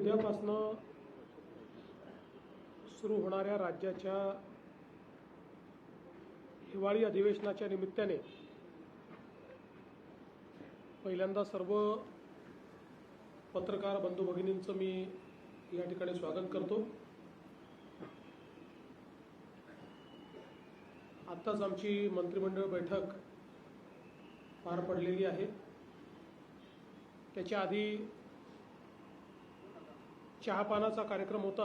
उद्यापासनं सुरू होणाऱ्या राज्याच्या हिवाळी अधिवेशनाच्या निमित्ताने पहिल्यांदा सर्व पत्रकार बंधू भगिनींचं मी या ठिकाणी स्वागत करतो। आत्ताच आमची मंत्रिमंडळ बैठक पार पडलेली आहे। त्याच्या आधी चहापानाचा कार्यक्रम होता।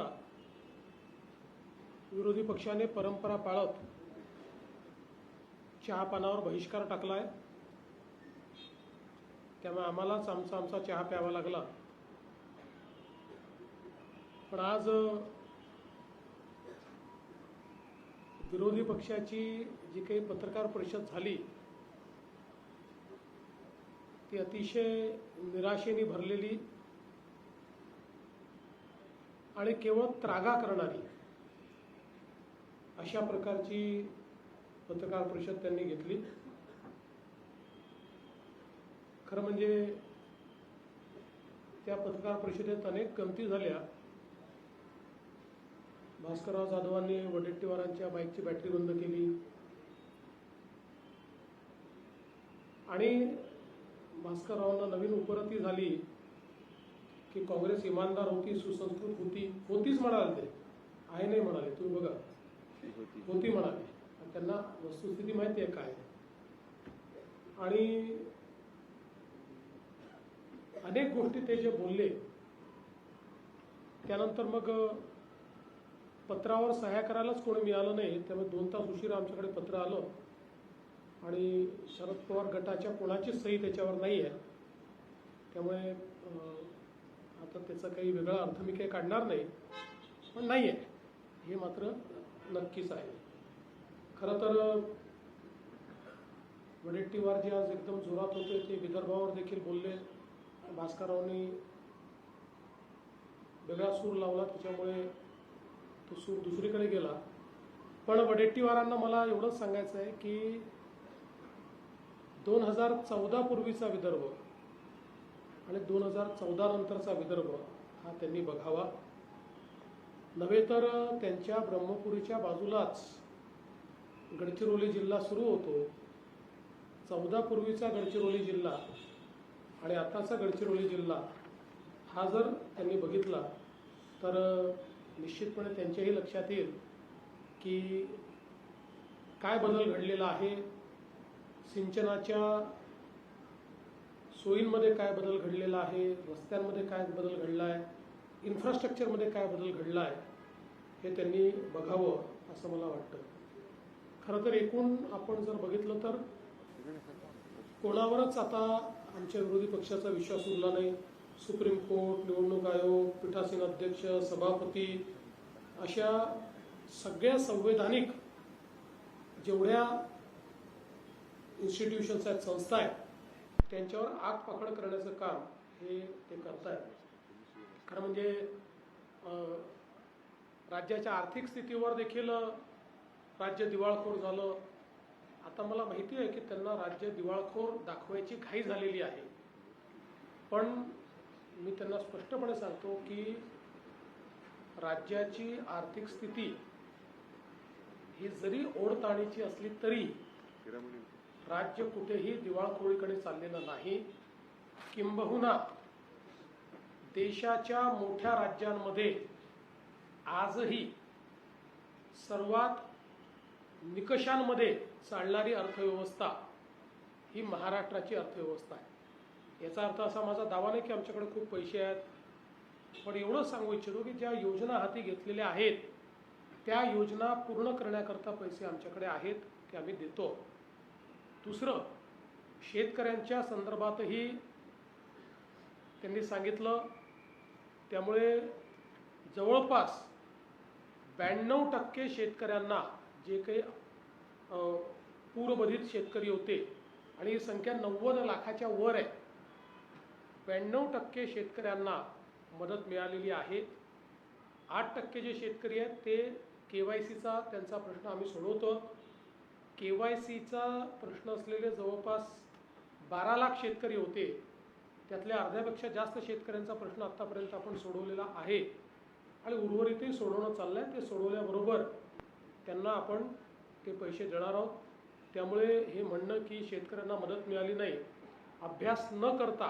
विरोधी पक्षाने परंपरा पाळत चहापानावर बहिष्कार टाकला आहे, त्यामुळे आम्हालाच आमचा चहा प्यावा लागला। पण आज विरोधी पक्षाची जी काही पत्रकार परिषद झाली ती अतिशय निराशेने भरलेली आणि केवळ त्रागा करणारी अशा प्रकारची पत्रकार परिषद त्यांनी घेतली। खरं म्हणजे त्या पत्रकार परिषदेत अनेक गमती झाल्या। भास्करराव जाधवांनी वडेट्टीवारांच्या बाईकची बॅटरी बंद केली आणि भास्कररावांना नवीन उपरती झाली की काँग्रेस इमानदार होती, सुसंस्कृत होतीच म्हणाले, ते आहे नाही म्हणाले। तुम्ही बघा, होती म्हणाले, त्यांना वस्तुस्थिती माहिती आहे काय। आणि अनेक गोष्टी ते जे बोलले त्यानंतर मग पत्रावर सह्या करायलाच कोणी मिळालं नाही, त्यामुळे 2 तास उशिरा आमच्याकडे पत्र आलं आणि शरद पवार गटाच्या कोणाचीच सही त्याच्यावर नाही आहे। त्यामुळे आता त्याचा काही वेगळा अर्थ मी काही काढणार नाही, पण नाही आहे हे मात्र नक्कीच आहे। खरं तर वडेट्टीवार जे आज एकदम जोरात होते ते विदर्भावर देखील बोलले। भास्कररावांनी वेगळा सूर लावला, त्याच्यामुळे तो सूर दुसरीकडे गेला। पण वडेट्टीवारांना मला एवढंच सांगायचं आहे की 2014 पूर्वीचा विदर्भ आणि 2014 नंतरचा विदर्भ हा त्यांनी बघावा। नव्हे तर त्यांच्या ब्रह्मपुरीच्या बाजूलाच गडचिरोली जिल्हा सुरू होतो। 14 पूर्वीचा गडचिरोली जिल्हा आणि आताचा गडचिरोली जिल्हा हा जर त्यांनी बघितला तर निश्चितपणे त्यांच्याही लक्षात येईल की काय बदल घडलेला आहे, सिंचनाच्या सोयींमध्ये काय बदल घडलेला आहे, रस्त्यांमध्ये काय बदल घडला आहे, इन्फ्रास्ट्रक्चरमध्ये काय बदल घडला आहे, हे त्यांनी बघावं असं मला वाटतं। खरं तर एकूण आपण जर बघितलं तर कोणावरच आता आमच्या विरोधी पक्षाचा विश्वास उरला नाही। सुप्रीम कोर्ट, निवडणूक आयोग, पीठासीन अध्यक्ष, सभापती अशा सगळ्या संवैधानिक जेवढ्या इन्स्टिट्यूशन्स आहेत, संस्था आहेत, त्यांच्यावर आग पाखड करण्याचं काम हे ते करतायत। खरं म्हणजे राज्याच्या आर्थिक स्थितीवर देखील राज्य दिवाळखोर झालं। आता मला माहिती आहे की त्यांना राज्य दिवाळखोर दाखवायची घाई झालेली आहे, पण मी त्यांना स्पष्टपणे सांगतो की राज्याची आर्थिक स्थिती ही जरी ओढताणीची असली तरी राज्य कुठेही दिवाळखोरीकडे चाललेलं नाही। किंबहुना देशाच्या मोठ्या राज्यांमध्ये आजही सर्वात निकषांमध्ये चालणारी अर्थव्यवस्था ही महाराष्ट्राची अर्थव्यवस्था आहे। याचा अर्थ असा माझा दावा नाही की आमच्याकडे खूप पैसे आहेत, पण एवढंच सांगू इच्छितो की ज्या योजना हाती घेतलेल्या आहेत त्या योजना पूर्ण करण्याकरता पैसे आमच्याकडे आहेत, ते आम्ही देतो। दुसरं, शेतकऱ्यांच्या संदर्भातही त्यांनी सांगितलं, त्यामुळे जवळपास 92% शेतकऱ्यांना, जे काही पूरबाधित शेतकरी होते आणि ही संख्या 90 लाखाच्या वर आहे, 92% शेतकऱ्यांना मदत मिळालेली आहे। 8% जे शेतकरी आहेत ते KYCचा त्यांचा प्रश्न आम्ही सोडवतो। KYCचा प्रश्न असलेले जवळपास 12 लाख शेतकरी होते, त्यातल्या अर्ध्यापेक्षा जास्त शेतकऱ्यांचा प्रश्न आत्तापर्यंत आपण सोडवलेला आहे आणि उर्वरितही सोडवणं चाललं आहे. ते सोडवल्याबरोबर त्यांना आपण ते पैसे देणार आहोत. त्यामुळे हे म्हणणं की शेतकऱ्यांना मदत मिळाली नाही, अभ्यास न करता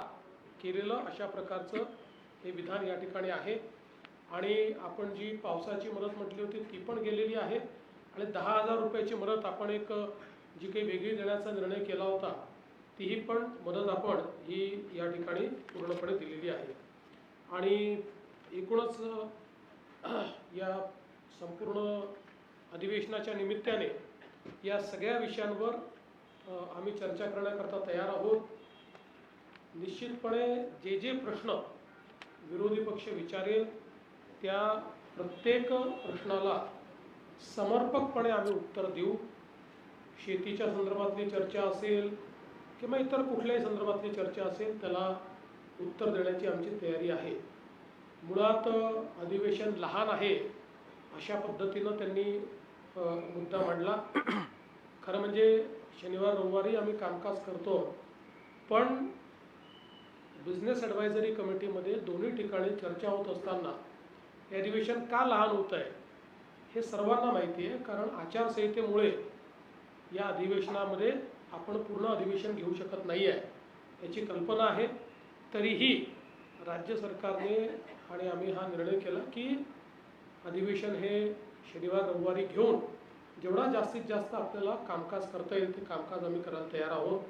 केलेलं अशा प्रकारचं हे विधान या ठिकाणी आहे. आणि आपण जी पावसाची मदत म्हटली होती ती पण गेलेली आहे आणि 10,000 रुपयाची मदत आपण एक जी काही वेगळी देण्याचा निर्णय केला होता तीही पण मदत आपण ही या ठिकाणी पूर्णपणे दिलेली आहे. आणि एकूणच या संपूर्ण अधिवेशनाच्या निमित्ताने या सगळ्या विषयांवर आम्ही चर्चा करण्याकरता तयार आहोत. निश्चितपणे जे जे प्रश्न विरोधी पक्ष विचारेल त्या प्रत्येक प्रश्नाला समर्पकपणे आम्ही उत्तर देऊ. शेतीच्या संदर्भातली चर्चा असेल किंवा इतर कुठल्याही संदर्भातली चर्चा असेल त्याला उत्तर देण्याची आमची तयारी आहे. मुळात अधिवेशन लहान आहे अशा पद्धतीनं त्यांनी मुद्दा मांडला. खरं म्हणजे शनिवार रविवारी आम्ही कामकाज करतो, पण बिझनेस ॲडवायझरी कमिटीमध्ये दोन्ही ठिकाणी चर्चा होत असताना हे अधिवेशन का लहान होत आहे हे सर्वांना माहिती आहे. कारण आचारसंहितेमुळे या अधिवेशनामध्ये आपण पूर्ण अधिवेशन घेऊ शकत नाही आहे याची कल्पना आहे. तरीही राज्य सरकारने आणि आम्ही हा निर्णय केला की अधिवेशन हे शनिवार रविवारी घेऊन जेवढा जास्तीत जास्त आपल्याला कामकाज करता येईल ते कामकाज आम्ही करायला तयार आहोत.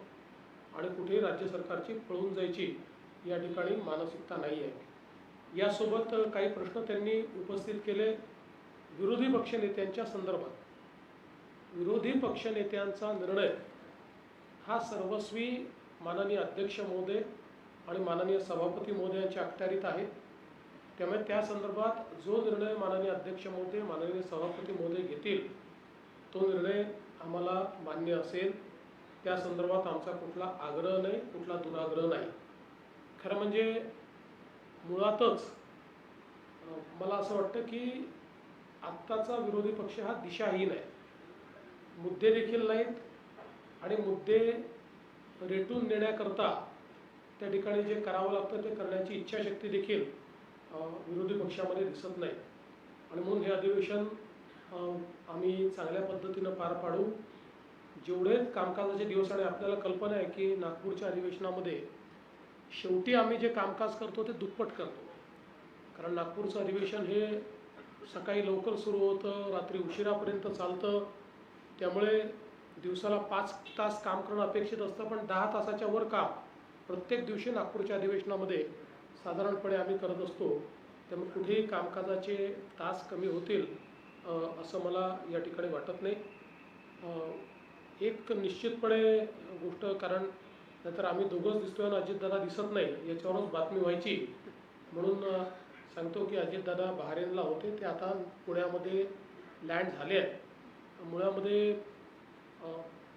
आणि कुठेही राज्य सरकारची पळून जायची या ठिकाणी मानसिकता नाही आहे. यासोबत काही प्रश्न त्यांनी उपस्थित केले विरोधी पक्षनेत्यांच्या संदर्भात. विरोधी पक्षनेत्यांचा निर्णय हा सर्वस्वी माननीय अध्यक्ष महोदय आणि माननीय सभापती महोदयांच्या अखत्यारीत आहे. त्यामुळे त्या संदर्भात जो निर्णय माननीय अध्यक्ष महोदय माननीय सभापती महोदय घेतील तो निर्णय आम्हाला मान्य असेल. त्या संदर्भात आमचा कुठला आग्रह नाही, कुठला दुराग्रह नाही. खरं म्हणजे मुळातच मला असं वाटतं की आत्ताचा विरोधी पक्ष हा दिशाहीन आहे. मुद्दे देखील नाहीत आणि मुद्दे रेटून नेण्याकरता त्या ठिकाणी जे करावं लागतं ते करण्याची इच्छाशक्ती देखील विरोधी पक्षामध्ये दिसत नाही. आणि म्हणून हे अधिवेशन आम्ही चांगल्या पद्धतीनं पार पाडू. जेवढे कामकाजाचे दिवस आणि आपल्याला कल्पना आहे की नागपूरच्या अधिवेशनामध्ये शेवटी आम्ही जे कामकाज करतो ते दुप्पट करतो. कारण नागपूरचं अधिवेशन हे सकाळी लवकर सुरू होतं, रात्री उशिरापर्यंत चालतं. त्यामुळे दिवसाला 5 तास काम करणं अपेक्षित असतं, पण 10 तासाच्या वर काम प्रत्येक दिवशी नागपूरच्या अधिवेशनामध्ये साधारणपणे आम्ही करत असतो. त्यामुळे कुठेही कामकाजाचे तास कमी होतील असं मला या ठिकाणी वाटत नाही. एक निश्चितपणे गोष्ट, कारण नाहीतर आम्ही दोघंच दिसतोय आणि अजितदादा दिसत नाही याच्यावरच बातमी व्हायची, म्हणून सांगतो की अजितदादा बहारेनला होते, ते आता पुण्यामध्ये लँड झाले आहेत. मुळामध्ये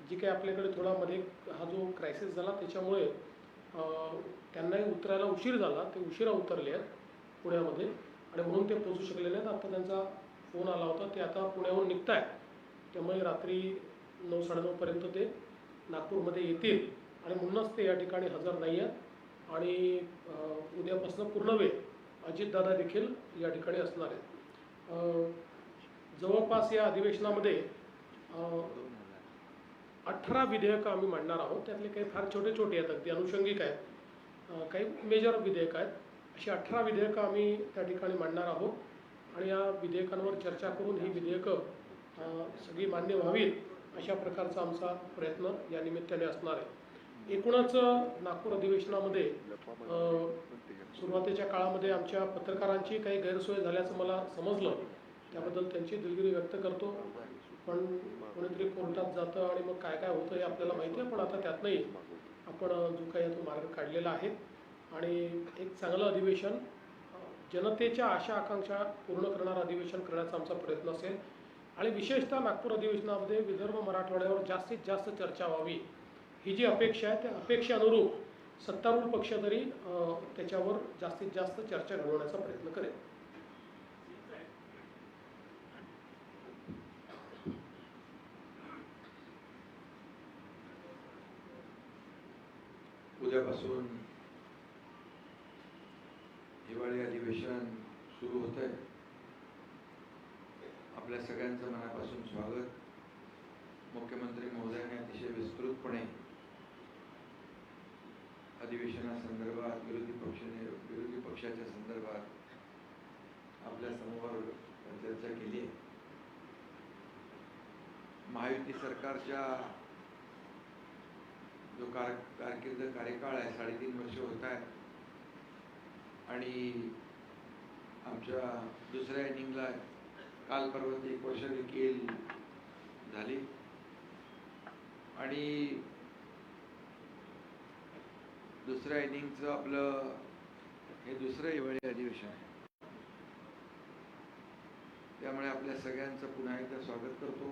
जी काही आपल्याकडे थोडा मध्ये हा जो क्रायसिस झाला त्याच्यामुळे त्यांनाही उतरायला उशीर झाला, ते उशिरा उतरले आहेत पुण्यामध्ये आणि म्हणून ते पोचू शकलेले नाहीत. आता त्यांचा फोन आला होता, ते आता पुण्याहून निघत आहेत. त्यामुळे रात्री 9-9:30पर्यंत ते नागपूरमध्ये येतील आणि म्हणूनच ते या ठिकाणी हजर नाही आहेत. आणि उद्यापासून पूर्ण वेळ अजितदादा देखील या ठिकाणी असणार आहेत. जवळपास या अधिवेशनामध्ये 18 विधेयकं आम्ही मांडणार आहोत. त्यातले काही फार छोटे छोटे आहेत, अगदी अनुषंगिक आहेत, काही मेजर विधेयकं आहेत. अशी 18 विधेयकं आम्ही त्या ठिकाणी मांडणार आहोत आणि या विधेयकांवर चर्चा करून ही विधेयकं सगळी मान्य व्हावीत अशा प्रकारचा आमचा प्रयत्न या निमित्ताने असणार आहे. एकूणच नागपूर अधिवेशनामध्ये सुरुवातीच्या काळामध्ये आमच्या पत्रकारांची काही गैरसोय झाल्याचं मला समजलं, त्याबद्दल त्यांची दिलगिरी व्यक्त करतो. पण कोणीतरी कोर्टात जातं आणि मग काय काय होतं हे आपल्याला माहिती आहे, पण आता त्यातनंही आपण जो काही तो मार्ग काढलेला आहे आणि एक चांगलं अधिवेशन, जनतेच्या आशा आकांक्षा पूर्ण करणारं अधिवेशन करण्याचा आमचा प्रयत्न असेल. आणि विशेषतः नागपूर अधिवेशनामध्ये विदर्भ मराठवाड्यावर जास्तीत जास्त चर्चा व्हावी ही जी अपेक्षा आहे त्या अपेक्षेअनुरूप सत्तारूढ पक्ष तरी त्याच्यावर जास्तीत जास्त चर्चा घडवण्याचा प्रयत्न करेल. उद्यापासून सुरू होत आहे. आपल्या सगळ्यांचं मनापासून स्वागत. मुख्यमंत्री महोदयांनी अतिशय विस्तृतपणे अधिवेशनासंदर्भात विरोधी पक्षाच्या संदर्भात आपल्या समोर चर्चा केली आहे. महायुती सरकारच्या जो कार्यकाळ आहे 3.5 वर्ष होत आहे आणि आमच्या दुसऱ्या इनिंगला काल परवा 1 वर्ष देखील झाली आणि दुसऱ्या इनिंगचं आपलं हे दुसरं हिवाळी अधिवेशन आहे. त्यामुळे आपल्या सगळ्यांचं पुन्हा एकदा स्वागत करतो.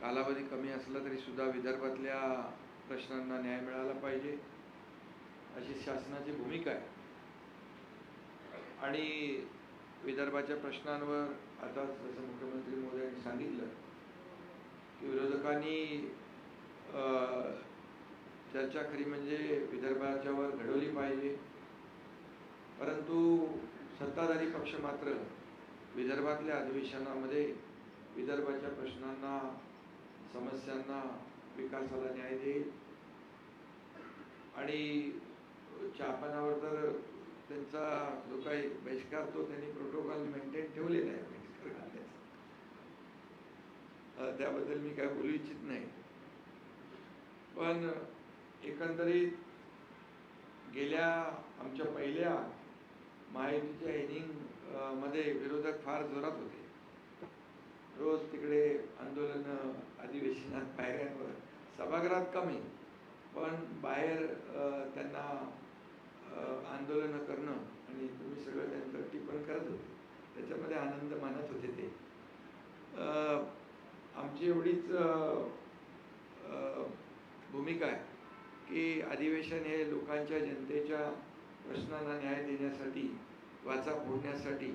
कालावधी कमी असला तरी सुद्धा विदर्भातल्या प्रश्नांना न्याय मिळाला पाहिजे अशी शासनाची भूमिका आहे आणि विदर्भाच्या प्रश्नांवर आता जसं मुख्यमंत्री महोदयांनी सांगितलं की विरोधकांनी चर्चा खरी म्हणजे विदर्भाच्यावर घडवली पाहिजे, परंतु सत्ताधारी पक्ष मात्र विदर्भातल्या अधिवेशनामध्ये विदर्भाच्या प्रश्नांना, समस्यांना, विकासाला न्याय देईल आणि चहापानावर तर त्यांचा जो काही बहिष्कार तो त्यांनी प्रोटोकॉल मेंटेन ठेवलेला आहे बहिष्कार घालण्याचा, त्याबद्दल मी काय बोलू इच्छित नाही. पण एकंदरीत गेल्या आमच्या पहिल्या महायुतीच्या इनिंग मध्ये विरोधक फार जोरात होते. रोज तिकडे आंदोलन, अधिवेशनात, पायऱ्यांवर, सभागृहात कमी, पण बाहेर त्यांना आंदोलन करणं आणि तुम्ही सगळं त्यांचं टिप्पण करत होते, त्याच्यामध्ये आनंद मानत होते. ते आमची एवढीच भूमिका आहे की अधिवेशन हे लोकांच्या, जनतेच्या प्रश्नांना न्याय देण्यासाठी, वाचा फोडण्यासाठी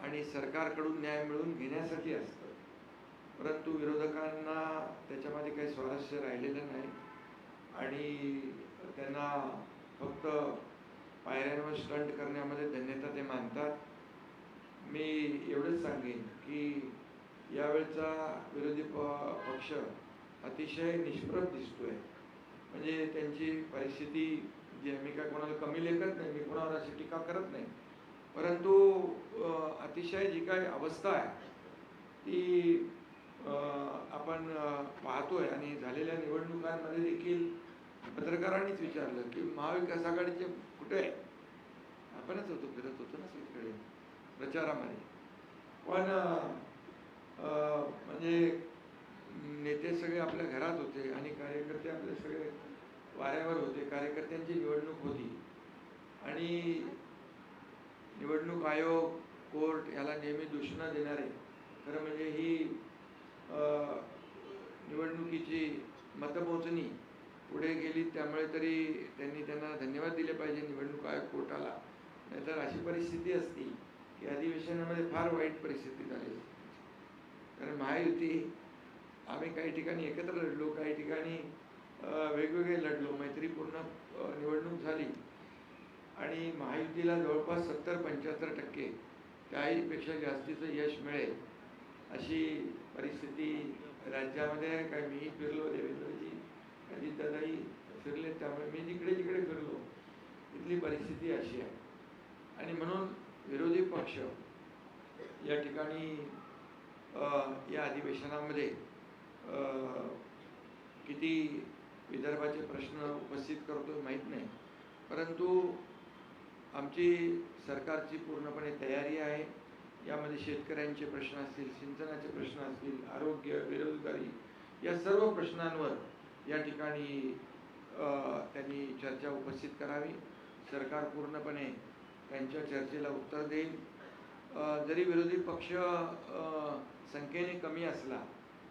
आणि सरकारकडून न्याय मिळवून घेण्यासाठी असतं. परंतु विरोधकांना त्याच्यामध्ये काही स्वारस्य राहिलेलं नाही आणि त्यांना फक्त पायऱ्यांवर स्टंट करण्यामध्ये धन्यता ते मानतात. मी एवढंच सांगेन की यावेळचा विरोधी पक्ष अतिशय निष्प्रभ दिसतोय. म्हणजे त्यांची परिस्थिती, जी मी काय कोणाला कमी लेखत नाही, मी कोणावर अशी टीका करत नाही, परंतु अतिशय जी काही अवस्था आहे ती आपण पाहतोय. आणि झालेल्या निवडणुकांमध्ये देखील पत्रकारांनीच विचारलं की महाविकास आघाडीचे कुठे आहे. आपणच फिरत होतो ना सगळीकडे प्रचारामध्ये, पण म्हणजे नेते सगळे आपल्या घरात होते आणि कार्यकर्ते आपले सगळे वाऱ्यावर होते. कार्यकर्त्यांची निवडणूक होती आणि निवडणूक आयोग, कोर्ट याला नेहमी दूषणं देणारे, खरं म्हणजे ही निवडणुकीची मतमोजणी पुढे गेली, त्यामुळे तरी त्यांना धन्यवाद दिले पाहिजे निवडणूक आयोग, कोर्टाला. नाहीतर अशी परिस्थिती असती की अधिवेशनामध्ये फार वाईट परिस्थिती झाली असती. कारण महायुती आम्ही काही ठिकाणी एकत्र लढलो, काही ठिकाणी वेगवेगळे लढलो, मैत्रीपूर्ण निवडणूक झाली आणि महायुतीला जवळपास 70-75% त्याहीपेक्षा जास्तीचं यश मिळेल अशी परिस्थिती राज्यामध्ये आहे. काय मीही फिरलो, देवेंद्रजी, अजितदादाही फिरले, त्यामुळे मी जिकडे जिकडे फिरलो तिथली परिस्थिती अशी आहे. आणि म्हणून विरोधी पक्ष या ठिकाणी या अधिवेशनामध्ये किती विदर्भाचे प्रश्न उपस्थित करतो माहीत नाही, परंतु आमची सरकारची पूर्णपणे तयारी आहे. यामध्ये शेतकऱ्यांचे प्रश्न असतील, सिंचनाचे प्रश्न असतील, आरोग्य, बेरोजगारी, या सर्व प्रश्नांवर या ठिकाणी त्यांनी चर्चा उपस्थित करावी. सरकार पूर्णपणे त्यांच्या चर्चेला उत्तर देईल. जरी विरोधी पक्ष संख्येने कमी असला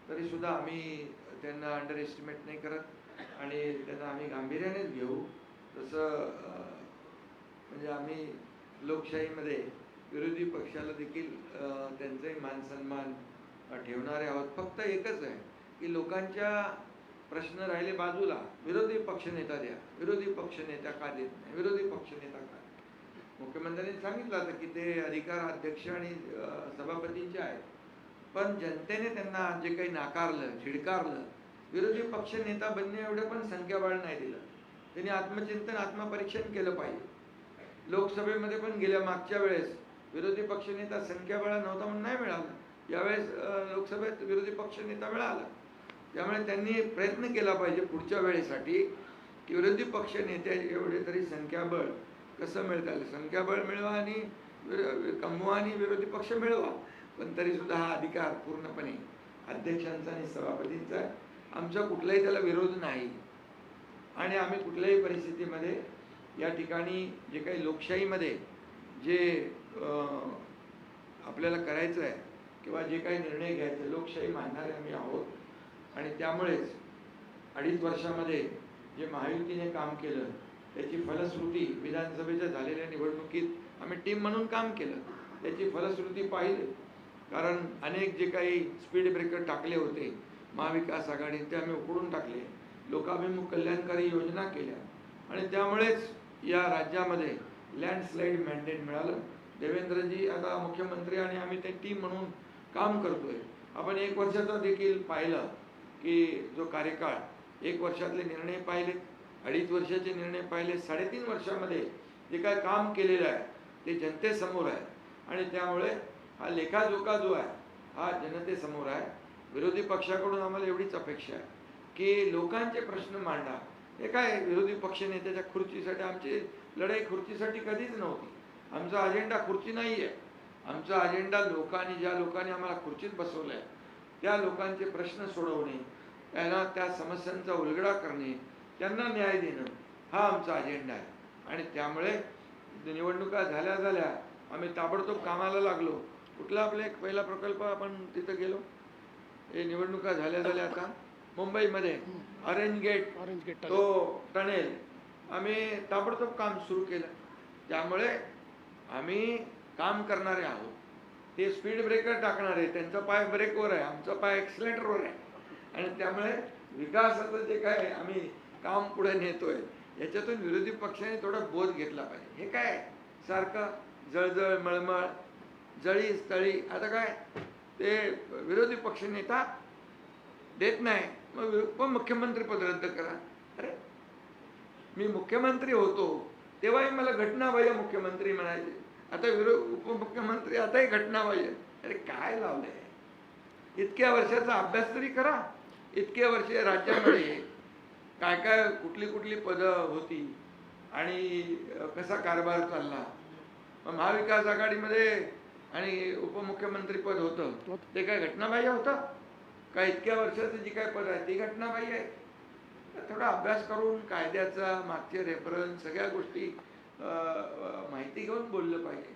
तरी सुद्धा आम्ही त्यांना अंडर एस्टिमेट नाही करत आणि त्यांना आम्ही गांभीर्यानेच घेऊ. तसं म्हणजे आम्ही लोकशाहीमध्ये विरोधी पक्षाला देखील त्यांचाही मान सन्मान ठेवणारे आहोत. फक्त एकच आहे की लोकांच्या प्रश्न राहिले बाजूला, विरोधी पक्षनेता द्या, विरोधी पक्षनेता का देत नाही, विरोधी पक्षनेता का. मुख्यमंत्र्यांनी सांगितलं होतं की ते अधिकार अध्यक्ष आणि सभापतींचे आहेत. पण जनतेने त्यांना जे काही नाकारलं, झिडकारलं, विरोधी पक्ष नेता बनणे एवढं पण संख्याबळ नाही दिलं. त्यांनी आत्मचिंतन, आत्मपरीक्षण केलं पाहिजे. लोकसभेमध्ये पण गेल्या मागच्या वेळेस विरोधी पक्षनेता संख्याबळ नव्हता म्हणून नाही मिळाला. यावेळेस लोकसभेत विरोधी पक्षनेता मिळाला. त्यामुळे त्यांनी प्रयत्न केला पाहिजे पुढच्या वेळेसाठी की विरोधी पक्ष नेते एवढे तरी संख्याबळ कसं मिळता येईल. संख्याबळ मिळवा आणि कमवा आणि विरोधी पक्ष मिळवा. पण तरी सुद्धा हा अधिकार पूर्णपणे अध्यक्षांचा आणि सभापतींचा आहे. आमचा कुठलाही त्याला विरोध नाही आणि आम्ही कुठल्याही परिस्थितीमध्ये या ठिकाणी जे काही लोकशाहीमध्ये जे आपल्याला करायचं आहे किंवा जे काही निर्णय घ्यायचे, लोकशाही मानणारे आम्ही आहोत आणि त्यामुळेच 2.5 वर्षामध्ये जे महायुतीने काम केलं त्याची फलश्रुती विधानसभेच्या झालेल्या निवडणुकीत आम्ही टीम म्हणून काम केलं, त्याची फलश्रुती पाहिली. कारण अनेक जे काही स्पीड ब्रेकर टाकले होते महाविकास आघाडीने ते आम्ही उखडून टाकले, लोकाभिमुख कल्याणकारी योजना केल्या आणि त्यामुळेच या राज्यामध्ये लँडस्लाईड मॅन्डेट मिळालं. देवेंद्रजी आता मुख्यमंत्री आणि आम्ही ते टीम म्हणून काम करतोय. आपण 1 वर्षाचा देखील पाहिलं की जो कार्यकाळ, 1 वर्षातले निर्णय पाहिले, 2.5 वर्षाचे निर्णय पाहिले, 3.5 वर्षामध्ये जे काय काम केलेलं आहे ते जनतेसमोर आहे आणि त्यामुळे हा लेखाजोखा जो आहे हा जनतेसमोर आहे. विरोधी पक्षाकडून आम्हाला एवढीच अपेक्षा आहे की लोकांचे प्रश्न मांडा. हे काय विरोधी पक्षनेत्याच्या खुर्चीसाठी, आमची लढाई खुर्चीसाठी कधीच नव्हती. आमचा अजेंडा खुर्ची नाही आहे. आमचा अजेंडा लोकांनी, ज्या लोकांनी आम्हाला खुर्चीत बसवलं आहे त्या लोकांचे प्रश्न सोडवणे, त्यांना त्या समस्यांचा उलगडा करणे, त्यांना न्याय देणं हा आमचा अजेंडा आहे. आणि त्यामुळे निवडणुका झाल्या आम्ही ताबडतोब कामाला लागलो. कुठला आपला एक पहिला प्रकल्प आपण तिथं गेलो, हे निवडणुका झाल्या आता मुंबईमध्ये ऑरेंज गेट तो टनेल आम्ही ताबडतोब काम सुरू केलं. त्यामुळे आम्ही काम करणारे आहोत. ते स्पीड ब्रेकर टाकणारे, त्यांचा पाय ब्रेकवर आहे, आमचा पाय एक्सिलेटरवर आहे आणि त्यामुळे विकासाचं जे काय आम्ही काम पुढे नेतोय याच्यातून विरोधी पक्षाने थोडा बोध घेतला पाहिजे. हे काय सारखं जळजळ मळमळ जळी स्थळी, आता काय ते विरोधी पक्षनेता देत नाही, मग उपमुख्यमंत्री पद रद्द करा. अरे मी मुख्यमंत्री होतो तेव्हाही मला घटनाबाह्य मुख्यमंत्री म्हणायचे, आता उपमुख्यमंत्री आताही घटनाबाह्य. अरे काय लावलंय? इतक्या वर्षाचा अभ्यास तरी करा. इतक्या वर्ष राज्यामध्ये काय काय कुठली पदं होती आणि कसा कारभार चालला. महाविकास आघाडीमध्ये आणि उपमुख्यमंत्री पद होतं ते काय घटनाबाह्य होतं का? इतक्या वर्षाचं जी काय पद आहे ती घटनाबाह्य आहे. थोडा अभ्यास करून कायद्याचा, मागचे रेफरन्स, सगळ्या गोष्टी माहिती घेऊन बोललं पाहिजे.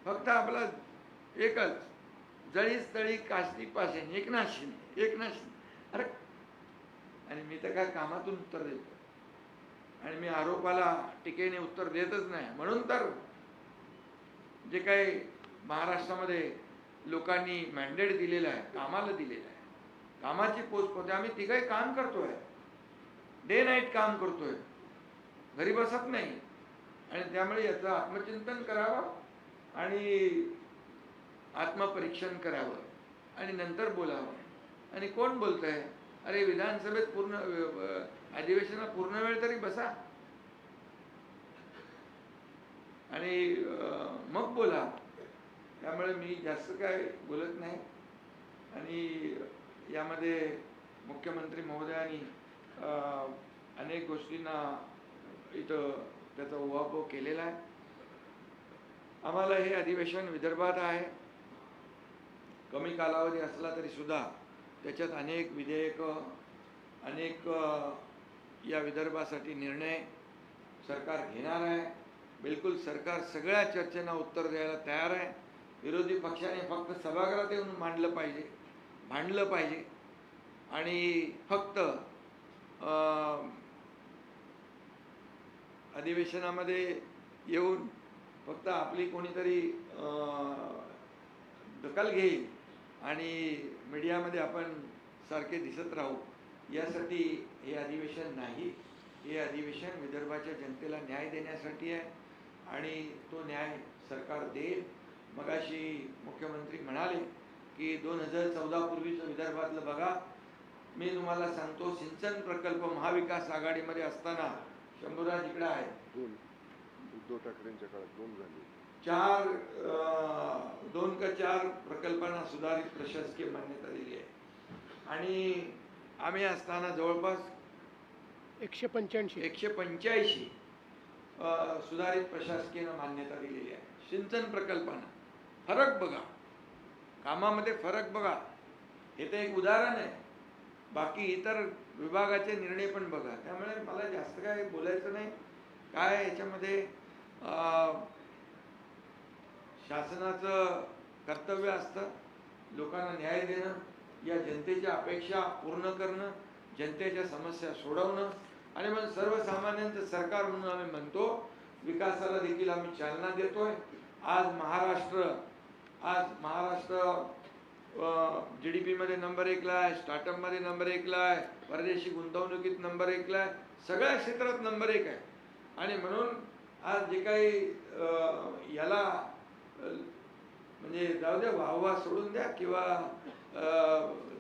फक्त आपला एकच जळी स्थळी काष्टी पासेन एकनाथ शिंदे. अरे आणि मी तर काय कामातून उत्तर देतो आणि मी आरोपाला टीकेने उत्तर देतच नाही. म्हणून तर जे काही महाराष्ट्रामध्ये लोकांनी मॅन्डेट दिलेलं आहे, कामाला दिलेलं आहे, कामाची पोच पोहोचते. आम्ही तिघही काम करतोय, डे नाईट काम करतोय, घरी बसत नाही. आणि त्यामुळे याचं आत्मचिंतन करावं आणि आत्मपरीक्षण करावं आणि नंतर बोलावं. आणि कोण बोलतंय? अरे विधानसभेत पूर्ण अधिवेशनाला पूर्ण वेळ तरी बसा आणि मग बोला. त्यामुळे मी जास्त काय बोलत नाही. आणि यामध्ये मुख्यमंत्री महोदयांनी अनेक गोष्टींना इथं त्याचा उहापोह केलेला आहे. आम्हाला हे अधिवेशन विदर्भात आहे, कमी कालावधी असला तरी सुद्धा त्याच्यात अनेक विधेयकं, अनेक या विदर्भासाठी निर्णय सरकार घेणार आहे. बिलकुल सरकार सगळ्या चर्चेला उत्तर द्यायला तयार आहे. विरोधी पक्षाने फक्त सभागृहात येऊन मांडलं पाहिजे, भांडलं पाहिजे आणि फक्त अधिवेशनामध्ये येऊन फक्त आपली कोणीतरी दखल घेईल आणि मीडियामध्ये आपण सारखे दिसत राहू, यासाठी हे अधिवेशन नाही. हे अधिवेशन विदर्भाच्या जनतेला न्याय देण्यासाठी आहे. आणि तो न्याय सरकार देईल. मगाशी मुख्यमंत्री म्हणाले की 2014 पूर्वीचं विदर्भातलं बघा. मी तुम्हाला सांगतो, सिंचन प्रकल्प महाविकास आघाडीमध्ये असताना शंभूराज इकडे आहे, उद्धव ठाकरेंच्या काळात 2 झाले. 2 का 4 प्रकल्पांना सुधारित प्रशासकीय मान्यता दिली आहे. आणि आम्ही असताना जवळपास 185 सुधारित प्रशासकीय मान्यता दिलेली आहे. सिंचन प्रकल्पांना फरक बघा, कामामध्ये फरक बघा. हे तर एक उदाहरण आहे, बाकी इतर विभागाचे निर्णय पण बघा. त्यामुळे मला जास्त काय बोलायचं नाही. काय याच्यामध्ये शासनाचं कर्तव्य असतं लोकांना न्याय देणं, या जनतेच्या अपेक्षा पूर्ण करणं, जनतेच्या समस्या सोडवणं, आणि मग सर्वसामान्यांचं सरकार म्हणून आम्ही म्हणतो विकासाला देखील आम्ही चालना देतोय. आज महाराष्ट्र GDP मध्ये नंबर 1 ला आहे, स्टार्टअप मध्ये नंबर 1 ला आहे, परदेशी गुंतवणुकीत नंबर 1 ला आहे, सगळ्या क्षेत्रात नंबर 1 आहे. आणि म्हणून आज जे काही याला म्हणजे जाऊ द्या, वाहवा सोडून द्या किंवा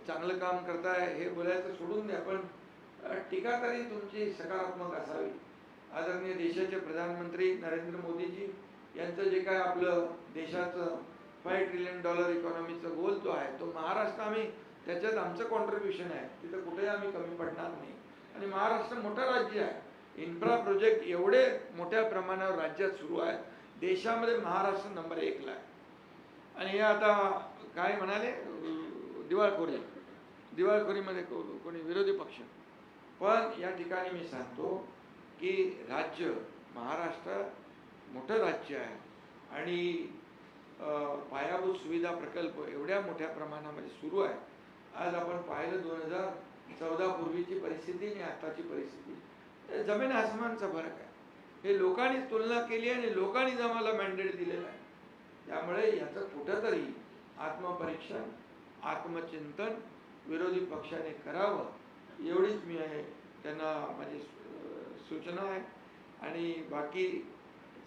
चांगलं काम करताय हे बोलायचं सोडून द्या, पण टीका तरी तुमची सकारात्मक असावी. आदरणीय देशाचे प्रधानमंत्री नरेंद्र मोदीजी यांचं जे काय आपलं देशाचं $5 ट्रिलियन इकॉनॉमीचं गोल जो आहे तो महाराष्ट्र, आम्ही त्याच्यात आमचं कॉन्ट्रीब्युशन आहे, तिथं कुठेही आम्ही कमी पडणार नाही. आणि महाराष्ट्र मोठं राज्य आहे, इन्फ्रा प्रोजेक्ट एवढे मोठ्या प्रमाणावर राज्यात सुरू आहे. देशामध्ये महाराष्ट्र नंबर 1 ला आहे. आणि हे आता काय म्हणाले, दिवाळखोरीमध्ये कोणी विरोधी पक्ष. पण या ठिकाणी मी सांगतो की राज्य महाराष्ट्र मोठं राज्य आहे आणि पायाभूत सुविधा प्रकल्प एवढ्या मोठ्या प्रमाणामध्ये सुरू आहे. आज आपण पाहिलं 2014 पूर्वीची परिस्थिती आणि आताची परिस्थिती, जमीन आसमानचा फरक आहे. हे लोकांनी तुलना केली आणि लोकांनीच आम्हाला मॅन्डेट दिलेलं आहे. त्यामुळे याचं कुठंतरी आत्मपरीक्षण, आत्मचिंतन विरोधी पक्षाने करावं, एवढीच मी त्यांना माझी सूचना आहे. आणि बाकी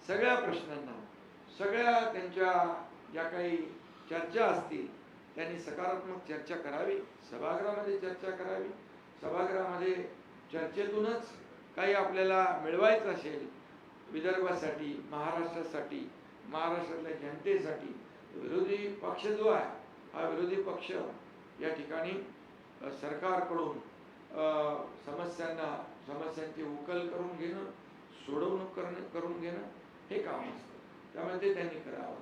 सगळ्या प्रश्नांना, सगळ्या त्यांच्या ज्या काही चर्चा असतील त्यांनी सकारात्मक चर्चा करावी, सभागृहामध्ये चर्चा करावी. सभागृहामध्ये चर्चेतूनच काही आपल्याला मिळवायचं असेल विदर्भासाठी, महाराष्ट्रासाठी, महाराष्ट्रातल्या जनतेसाठी, विरोधी पक्ष जो आहे हा विरोधी पक्ष या ठिकाणी सरकारकडून समस्यांची उकल करून घेणं, सोडवणूक करून घेणं हे काम असतं. त्यामुळे ते त्यांनी करावं.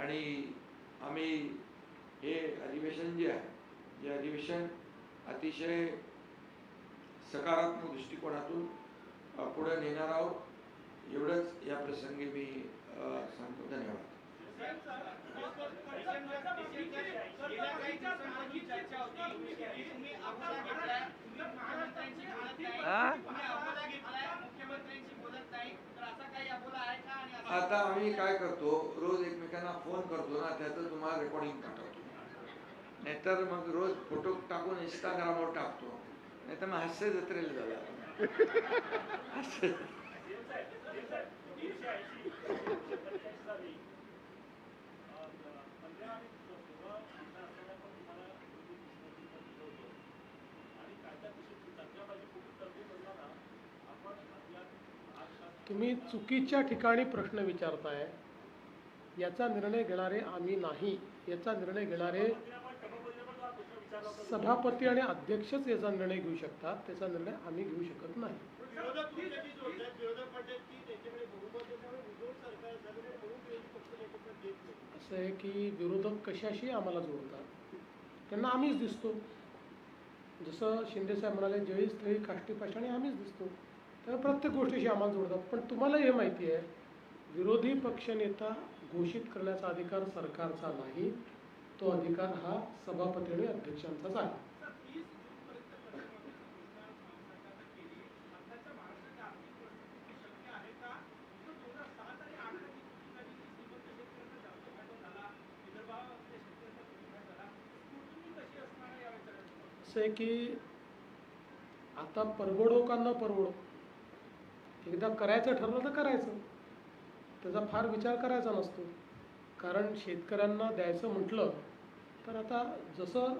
आणि आम्ही हे अधिवेशन जे आहे, जे अधिवेशन अतिशय सकारात्मक दृष्टिकोनातून पुढे नेणार आहोत, एवढंच या प्रसंगी मी सांगतो. धन्यवाद. आता आम्ही काय करतो, रोज एकमेकांना फोन करतो ना, त्याचं तुम्हाला रेकॉर्डिंग पाठवतो. नाहीतर मग रोज फोटो टाकून इंस्टाग्रामवर टाकतो, नाहीतर मग हास्य जत्रेला झाला. तुम्ही चुकीच्या ठिकाणी प्रश्न विचारताय. याचा निर्णय घेणारे आम्ही नाही, याचा निर्णय घेणारे सभापती आणि अध्यक्षच याचा निर्णय घेऊ शकतात. त्याचा निर्णय आम्ही घेऊ शकत नाही. असं आहे की विरोधक कशाशी आम्हाला जोडतात, त्यांना आम्हीच दिसतो. जसं शिंदेसाहेब म्हणाले, जळी स्थळी काष्टी पाषाणी आम्हीच दिसतो. तर प्रत्येक गोष्टीशी आम्हाला जोडतात. पण तुम्हाला हे माहिती आहे, विरोधी पक्षनेता घोषित करण्याचा अधिकार सरकारचा नाही, तो अधिकार हा सभापती आणि अध्यक्षांचाच आहे. असं आहे की आता परवडो का न परवडो, एकदा करायचं ठरलं तर करायचं. त्याचा फार विचार करायचा नसतो. कारण शेतकऱ्यांना द्यायचं म्हटलं तर आता जसं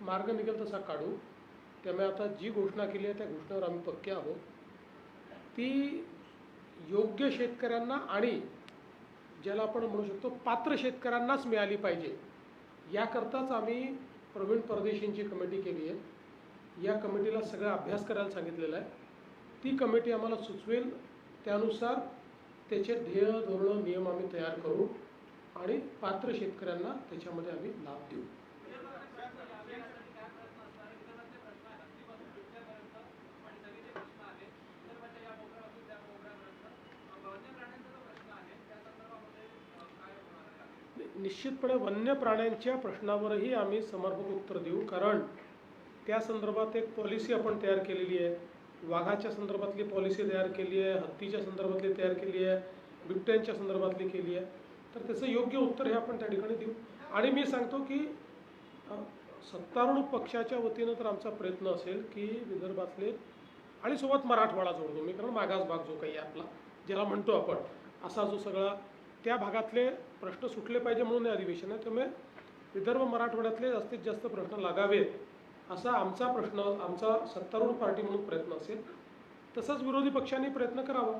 मार्ग निघेल तसा काढू. त्यामुळे आता जी घोषणा केली आहे त्या घोषणेवर आम्ही पक्के आहोत. ती योग्य शेतकऱ्यांना आणि ज्याला आपण म्हणू शकतो पात्र शेतकऱ्यांनाच मिळाली पाहिजे, याकरताच आम्ही प्रवीण परदेशींची कमिटी केली आहे. या कमिटीला सगळा अभ्यास करायला सांगितलेला आहे. ती कमिटी आम्हाला सुचवेल त्यानुसार त्याचे ध्येय धोरणं नियम आम्ही तयार करू आणि पात्र शेतकऱ्यांना त्याच्यामध्ये आम्ही लाभ देऊ. निश्चितपणे वन्य प्राण्यांच्या प्रश्नावरही आम्ही समर्पक उत्तर देऊ. कारण त्या संदर्भात एक पॉलिसी आपण तयार केलेली आहे. वाघाच्या संदर्भातली पॉलिसी तयार केली आहे, हत्तीच्या संदर्भातली तयार केली आहे, बिबट्यांच्या संदर्भातली केली आहे. तर त्याचं योग्य उत्तर हे आपण त्या ठिकाणी देऊ. आणि मी सांगतो की सत्तारूढ पक्षाच्या वतीनं तर आमचा प्रयत्न असेल की विदर्भातले आणि सोबत मराठवाडा जोडतो मी, कारण मागास भाग जो काही आपला ज्याला म्हणतो आपण, असा जो सगळा त्या भागातले प्रश्न सुटले पाहिजे म्हणून हे अधिवेशन आहे. त्यामुळे विदर्भ मराठवाड्यातले जास्तीत जास्त प्रश्न लागावेत असा आमचा प्रश्न, आमचा सत्तारूढ पार्टी म्हणून प्रयत्न असेल. तसंच विरोधी पक्षांनी प्रयत्न करावा.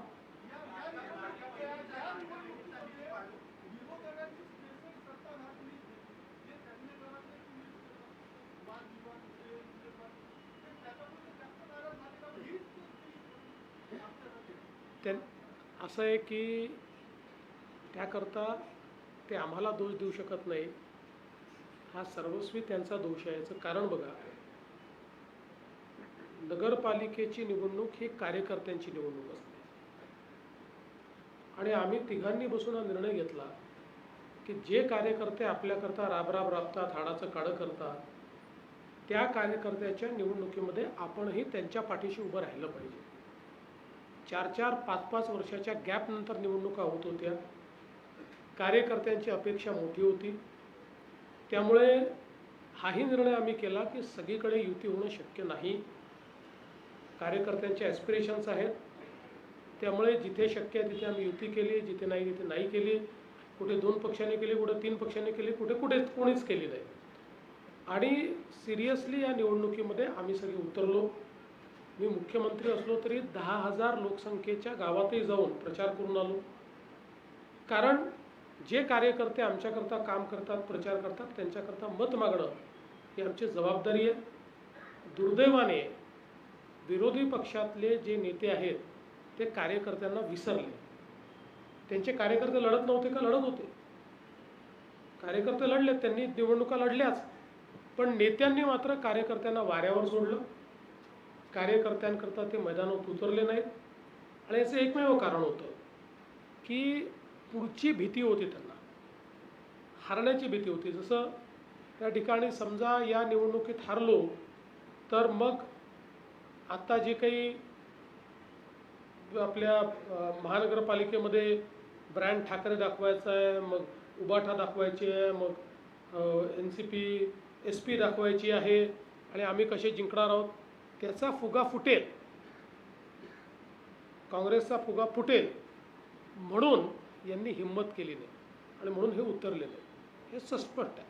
असं आहे की त्याकरता ते आम्हाला दोष देऊ शकत नाही. हा सर्वस्वी त्यांचा दोष आहे. याचं कारण बघा, नगरपालिकेची निवडणूक ही कार्यकर्त्यांची निवडणूक असते आणि आम्ही तिघांनी बसून हा निर्णय घेतला की जे कार्यकर्ते आपल्याकरता राबराब राबतात, हाडाचं काढं करतात, त्या कार्यकर्त्याच्या निवडणुकीमध्ये आपणही त्यांच्या पाठीशी उभं राहिलं पाहिजे. 4-4, 5-5 वर्षाच्या गॅपनंतर निवडणुका होत होत्या. कार्यकर्त्यांची अपेक्षा मोठी होती. त्यामुळे हाही निर्णय आम्ही केला की सगळीकडे युती होणं शक्य नाही. कार्यकर्त्यांचे ॲस्पिरेशन्स आहेत. त्यामुळे जिथे शक्य आहे तिथे आम्ही युती केली, जिथे नाही तिथे नाही केली. कुठे 2 पक्षांनी केली, कुठे 3 पक्षांनी केली, कुठे कोणीच केली नाही. आणि सिरियसली या निवडणुकीमध्ये आम्ही सगळे उतरलो. मी मुख्यमंत्री असलो तरी 10,000 लोकसंख्येच्या गावातही जाऊन प्रचार करून आलो. कारण जे कार्यकर्ते आमच्याकरता काम करतात, प्रचार करतात, त्यांच्याकरता मत मागणं ही आमची जबाबदारी आहे. दुर्दैवाने विरोधी पक्षातले जे नेते आहेत ते कार्यकर्त्यांना विसरले. त्यांचे कार्यकर्ते लढत नव्हते का? लढत होते. कार्यकर्ते लढले, त्यांनी निवडणुका लढल्याच. पण नेत्यांनी मात्र कार्यकर्त्यांना वाऱ्यावर सोडलं. कार्यकर्त्यांकरता ते मैदानात उतरले नाहीत. आणि याचं एकमेव कारण होतं की पुढची भीती होती त्यांना, हारण्याची भीती होती. जसं त्या ठिकाणी समजा या निवडणुकीत हारलो तर मग आता जे काही आपल्या महानगरपालिकेमध्ये ब्रँड ठाकरे दाखवायचा आहे, मग उबाठा दाखवायची आहे, मग NCP SP दाखवायची आहे आणि आम्ही कसे जिंकणार आहोत, त्याचा फुगा फुटेल, काँग्रेसचा फुगा फुटेल म्हणून यांनी हिंमत केली नाही आणि म्हणून हे उतरले नाही. हे सस्पष्ट आहे.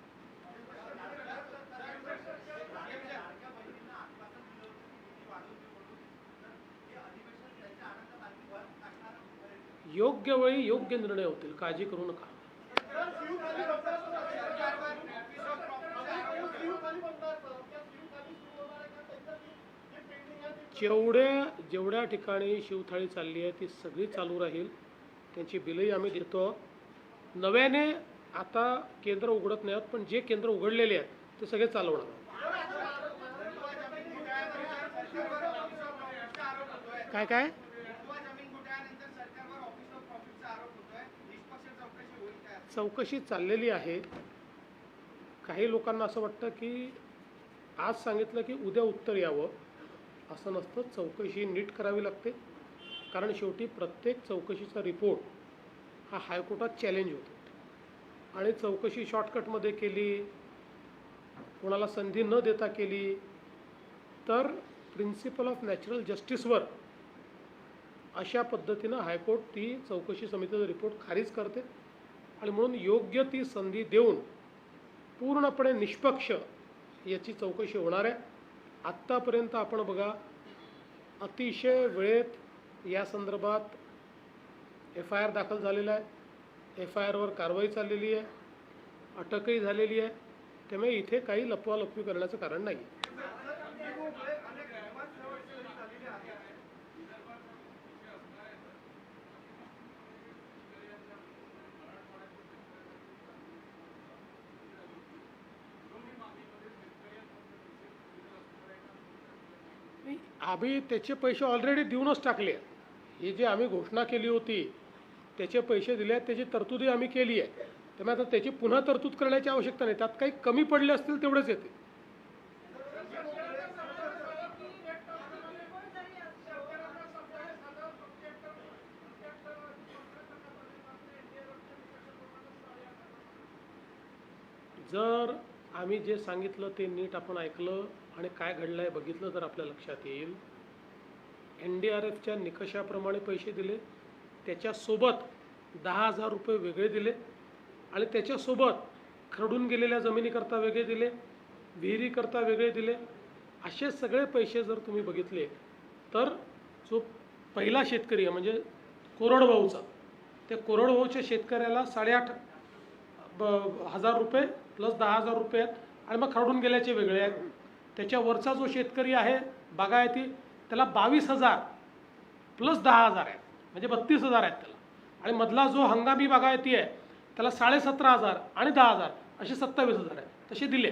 योग्य वेळी योग्य निर्णय होतील, काळजी करू नका. जेवढ्या ठिकाणी शिवथाळी चालली आहे ती सगळी चालू राहील. त्यांची बिलही आम्ही देतो. नव्याने आता केंद्र उघडत नाही आहोत, पण जे केंद्र उघडलेले आहेत ते सगळे चालवणार. काय काय चौकशी चाललेली आहे. काही लोकांना असं वाटतं की आज सांगितलं की उद्या उत्तर यावं, असं नसतं. चौकशी नीट करावी लागते. कारण शेवटी प्रत्येक चौकशीचा रिपोर्ट हा हायकोर्टात चॅलेंज होतो आणि चौकशी शॉर्टकटमध्ये केली, कोणाला संधी न देता केली तर प्रिन्सिपल ऑफ नॅचरल जस्टिसवर अशा पद्धतीनं हायकोर्ट ती चौकशी समितीचा रिपोर्ट खारिज करते आणि म्हणून योग्य ती संधी देऊन पूर्णपणे निष्पक्ष याची चौकशी होणार आहे. आत्तापर्यंत आपण बघा अतिशय वेळेत या संदर्भात FIR दाखल झालेला आहे, FIRवर कारवाई चाललेली आहे, अटकही झालेली आहे. त्यामुळे इथे काही लपवालपवी करण्याचं कारण नाही. आम्ही त्याचे पैसे ऑलरेडी देऊनच टाकले. हे जे आम्ही घोषणा केली होती त्याचे पैसे दिले आहेत, त्याची तरतुदी आम्ही केली आहे. त्यामुळे आता त्याची पुन्हा तरतूद करण्याची आवश्यकता नाही. त्यात काही कमी पडले असतील तेवढेच येते. जर आम्ही जे सांगितलं ते नीट आपण ऐकलं आणि काय घडलं आहे बघितलं तर आपल्या लक्षात येईल. NDRFच्या निकषाप्रमाणे पैसे दिले, त्याच्यासोबत 10,000 रुपये वेगळे दिले आणि त्याच्यासोबत खरडून गेलेल्या जमिनीकरता वेगळे दिले, विहिरीकरता वेगळे दिले. असे सगळे पैसे जर तुम्ही बघितले तर जो पहिला शेतकरी आहे म्हणजे कोरडवाहूचा, त्या कोरडवाहूच्या शेतकऱ्याला 8,500 रुपये प्लस 10,000 रुपये आहेत आणि मग खरडून गेल्याचे वेगळे आहेत. त्याच्यावरचा जो शेतकरी आहे बागायती त्याला 22,000 प्लस 10,000 आहेत म्हणजे 32,000 आहेत त्याला. आणि मधला जो हंगामी बागायती आहे त्याला 17,500 आणि 10,000 असे 27,000 आहेत. तसे दिले.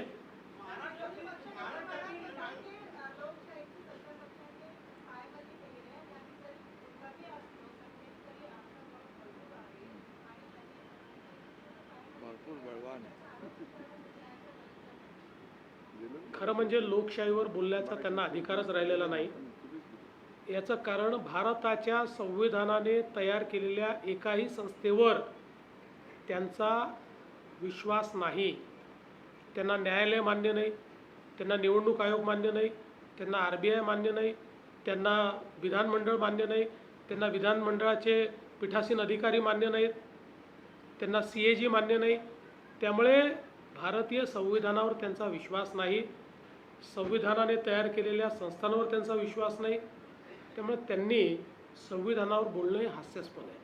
भरपूर बळवान आहे. खरं म्हणजे लोकशाहीवर बोलण्याचा त्यांना अधिकारच राहिलेला नाही. याचं कारण भारताच्या संविधानाने तयार केलेल्या एकाही संस्थेवर त्यांचा विश्वास नाही. त्यांना न्यायालय मान्य नाही, त्यांना निवडणूक आयोग मान्य नाही, त्यांना RBI मान्य नाही, त्यांना विधानमंडळ मान्य नाही, त्यांना विधानमंडळाचे पीठासीन अधिकारी मान्य नाहीत, त्यांना CAG मान्य नाही. त्यामुळे भारतीय संविधानावर त्यांचा विश्वास नाही, संविधानाने तयार केलेल्या संस्थांवर त्यांचा विश्वास नाही. त्यामुळे त्यांनी संविधानावर बोलणं हे हास्यास्पद आहे.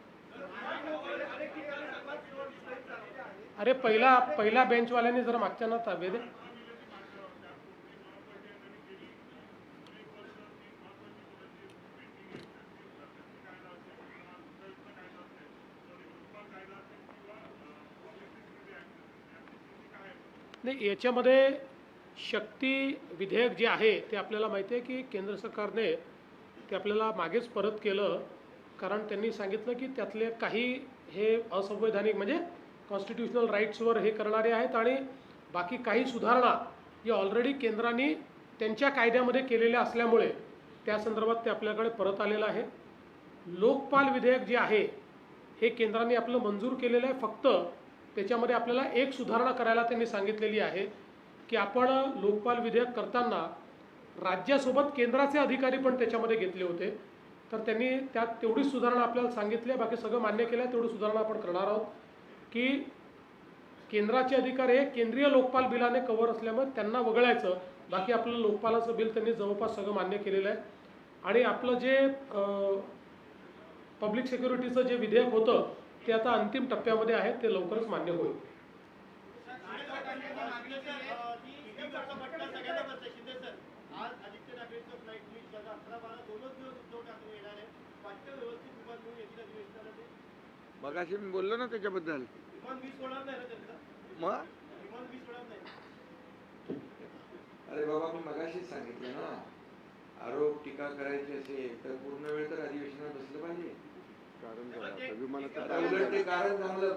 अरे पहिल्या बेंचवाल्यांनी जर मागच्यांना ताबे दे. नाही, याच्यामध्ये शक्ती विधेयक जे आहे ते आपल्याला माहिती आहे की केंद्र सरकारने ते आपल्याला मागेच परत केलं. कारण त्यांनी सांगितलं की त्यातले काही हे असंवैधानिक म्हणजे कॉन्स्टिट्युशनल राईट्सवर हे करणारे आहेत आणि बाकी काही सुधारणा जे ऑलरेडी केंद्राने त्यांच्या कायद्यामध्ये केलेल्या असल्यामुळे त्या संदर्भात ते आपल्याकडे परत आलेलं आहे. लोकपाल विधेयक जे आहे हे केंद्राने आपलं मंजूर केलेलं आहे. फक्त त्याच्यामध्ये आपल्याला एक सुधारणा करायला त्यांनी सांगितलेली आहे की आपण लोकपाल विधेयक करताना राज्यासोबत केंद्राचे अधिकारी पण त्याच्यामध्ये घेतले होते. तर त्यांनी त्यात तेवढीच सुधारणा आपल्याला सांगितली आहे. बाकी सगळं मान्य केलं आहे. तेवढी सुधारणा आपण करणार आहोत की केंद्राचे अधिकारी हे केंद्रीय लोकपाल बिलाने कव्हर असल्यामुळे त्यांना वगळायचं. बाकी आपलं लोकपालाचं बिल त्यांनी जवळपास सगळं मान्य केलेलं आहे. आणि आपलं जे पब्लिक सिक्युरिटीचं जे विधेयक होतं ते आता अंतिम टप्प्यामध्ये आहे. ते लवकरच मान्य होईल. मगाशी मी बोललो ना त्याच्याबद्दल. मग अरे बाबा मी मगाशीच सांगितलं ना, आरोप टीका करायची असेल तर पूर्ण वेळ तर अधिवेशनात बसलं पाहिजे. कारण काय आता विमानाचं आता उलट ते कारण चांगलं.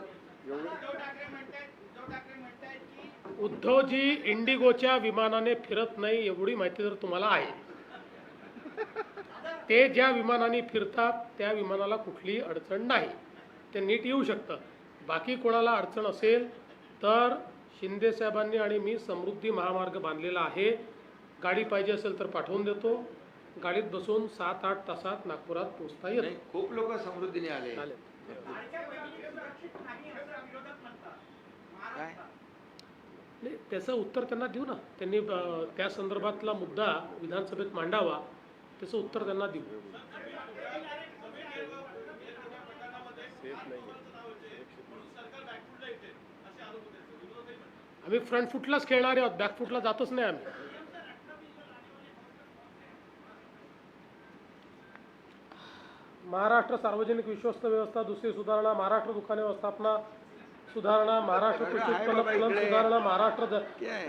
उद्धवजी इंडिगोच्या विमानाने फिरत नाही एवढी माहिती जर तुम्हाला आहे. ते ज्या विमानाने फिरतात त्या विमानाला कुठलीही अडचण नाही, ते नीट येऊ शकतं. बाकी कोणाला अडचण असेल तर शिंदे साहेबांनी आणि मी समृद्धी महामार्ग बांधलेला आहे. गाडी पाहिजे असेल तर पाठवून देतो. गाडीत बसून 7-8 तासात नागपुरात पोहोचता येतं. नाही, खूप लोक समृद्धीने आले. आले. काय नाही, त्याचं उत्तर त्यांना देऊ ना. त्यांनी त्या संदर्भातला मुद्दा विधानसभेत मांडावा, त्याचं उत्तर त्यांना देऊ. आम्ही फ्रंट फुटलाच खेळणारे आहोत, बॅक फुटला जातच नाही आम्ही. महाराष्ट्र सार्वजनिक विश्वस्त व्यवस्था दुसरी सुधारणा, महाराष्ट्र दुकाने व्यवस्थापना सुधारणा, महाराष्ट्र कृषी उत्पन्न फलन सुधारणा, महाराष्ट्र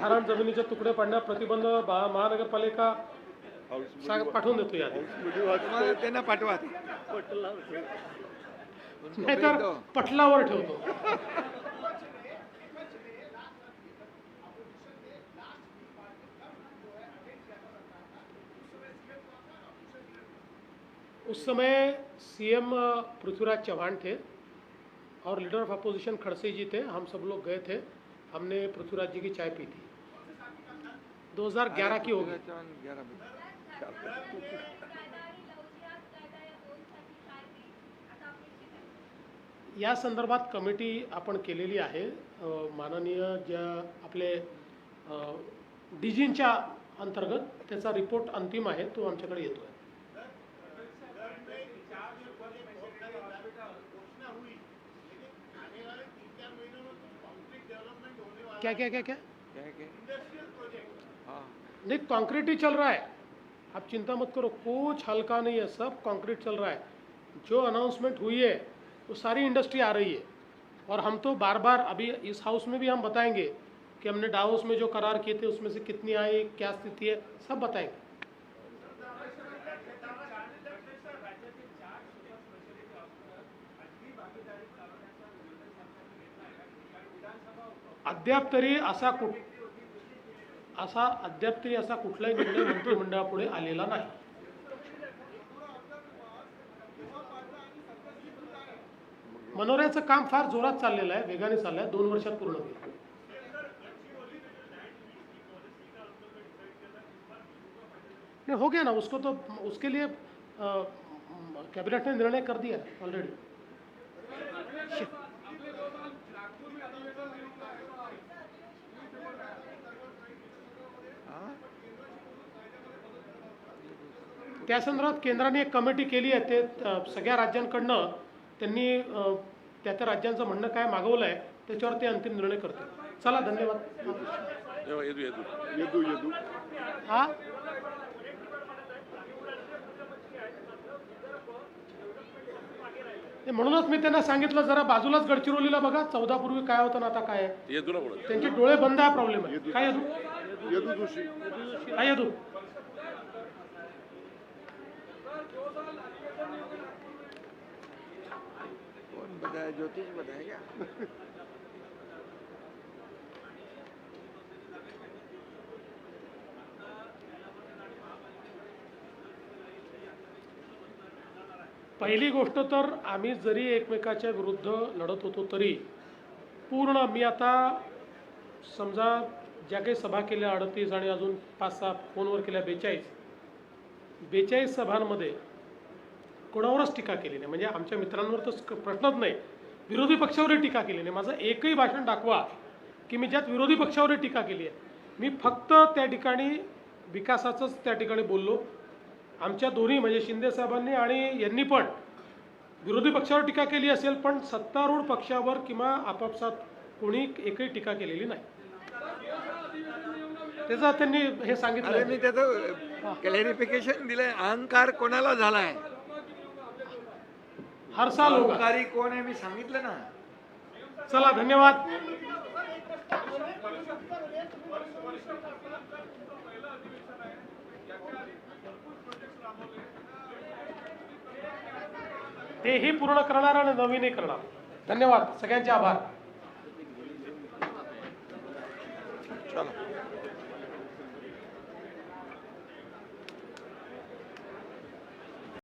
धारण जमिनीचे तुकडे पाडण्यास प्रतिबंध, महानगरपालिका पाठवून देतो यादी. तुम्हाला त्यांना पाठवा. नाहीतर पटलावर ठेवतो. उस समय सीएम पृथ्वीराज चौहान थे और लीडर ऑफ अपोजिशन खड़से जी थे. हम सब लोग गए थे, हमने पृथ्वीराज जी की चाय पी थी. 2011 की होगी. या संदर्भात कमिटी आपण केलेली आहे. माननीय ज्या आपले डीजींच्या अंतर्गत त्याचा रिपोर्ट अंतिम आहे, तो आमच्याकडे येतो आहे. क्या क्या क्या क्या नहीं, कंक्रीट ही चल रहा है, आप चिंता मत करो, कुछ हल्का नहीं है, सब कंक्रीट चल रहा है. जो अनाउंसमेंट हुई है वो सारी इंडस्ट्री आ रही है. और हम तो बार बार अभी इस हाउस में भी हम बताएंगे कि हमने डावोस में जो करार किए थे उसमें से कितनी आई, क्या स्थिति है, सब बताएंगे. अद्याप तरी असा कुठलाही निर्णय मंत्रिमंडळापुढे आलेला नाही. मनोऱ्याचं काम फार जोरात चाललेलं आहे, वेगाने चाललं आहे, 2 वर्षात पूर्ण होईल. नहीं हो गया ना, उसको तो उसके लिए कैबिनेट ने निर्णय कर दिया ऑलरेडी. त्या संदर्भात केंद्राने एक कमिटी केली आहे. ते सगळ्या राज्यांकडनं त्यांनी त्या त्या राज्यांचं म्हणणं काय मागवलं आहे त्याच्यावर ते अंतिम निर्णय करतील. चला, धन्यवाद. हा, म्हणूनच मी त्यांना सांगितलं जरा बाजूलाच गडचिरोलीला बघा, 14 पूर्वी काय होतं ना आता काय आहे. त्यांचे डोळे बंद आहे, प्रॉब्लेम आहे. काय यदू बताया, ज्योतिष बताया क्या? पहिली गोष्ट तर आम्ही जरी एकमेकाच्या विरुद्ध लढत होतो तरी पूर्ण, मी आता समजा ज्या काही सभा केल्या 38 आणि अजून 5-6 फोनवर केल्या 42 सभांमध्ये कोणावरच टीका केली नाही. म्हणजे आमच्या मित्रांवर तर प्रश्नच नाही, विरोधी पक्षावरही टीका केली नाही. माझं एकही भाषण दाखवा की मी ज्यात विरोधी पक्षावर टीका केली आहे. मी फक्त त्या ठिकाणी विकासाचंच त्या ठिकाणी बोललो. आमच्या दोन्ही म्हणजे शिंदे साहेबांनी आणि यांनी पण विरोधी पक्षावर टीका केली असेल, पण सत्तारूढ पक्षावर किंवा आपापसात कोणी एकही टीका केलेली नाही. त्याचा त्यांनी हे सांगितलं. मी त्याचं क्लॅरिफिकेशन दिलंय. अहंकार कोणाला झालाय, हर साल होगा. अहंकारी कोण आहे मी सांगितलं ना. चला, धन्यवाद. तेही पूर्ण करणार आणि नवीनही करणार. धन्यवाद, सगळ्यांचे आभार. चला.